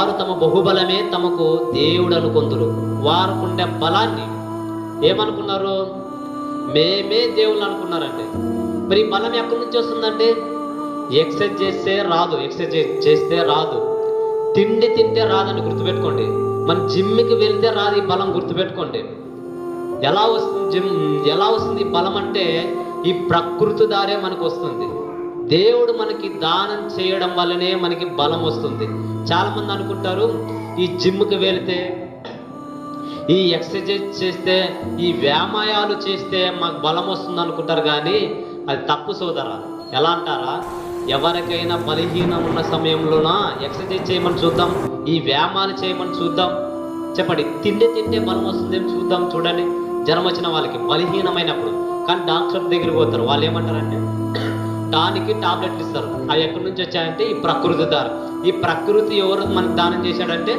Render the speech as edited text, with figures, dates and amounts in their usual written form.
వారు తమ బహుబలమే తమకు దేవుడు అనుకొందురు. వారుకుండే బలాన్ని ఏమనుకున్నారు? మేమే దేవుళ్ళు అనుకున్నారండి. మరి ఈ బలం ఎక్కడి నుంచి వస్తుందండి? ఎక్సర్సైజ్ చేస్తే రాదు, ఎక్సర్సైజ్ చేస్తే రాదు, తిండి తింటే రాదని గుర్తుపెట్టుకోండి. మన జిమ్కి వెళ్తే రాదు ఈ బలం, గుర్తుపెట్టుకోండి. ఎలా వస్తుంది ఎలా వస్తుంది బలం అంటే ఈ ప్రకృతి దారే మనకు వస్తుంది. దేవుడు మనకి దానం చేయడం వల్లనే మనకి బలం వస్తుంది. చాలా మంది అనుకుంటారు ఈ జిమ్కి వెళితే, ఈ ఎక్సర్సైజ్ చేస్తే, ఈ వ్యాయామాలు చేస్తే మాకు బలం వస్తుంది అనుకుంటారు. కానీ అది తప్పు సోదరా. ఎలా అంటారా? ఎవరికైనా బలహీనం ఉన్న సమయంలోన ఎక్సర్సైజ్ చేయమని చూద్దాం, ఈ వ్యాయామాలు చేయమని చూద్దాం. చెప్పండి, తిండి తింటే బలం వస్తుందేమో చూద్దాం. చూడండి, జ్వరం వచ్చిన వాళ్ళకి బలహీనమైనప్పుడు, కానీ డాక్టర్ దగ్గరికి పోతారు. వాళ్ళు ఏమంటారంటే దానికి టాబ్లెట్లు ఇస్తారు. అవి ఎక్కడి నుంచి వచ్చాయంటే ఈ ప్రకృతి దారి. ఈ ప్రకృతి ఎవరు మనకు దానం చేశాడంటే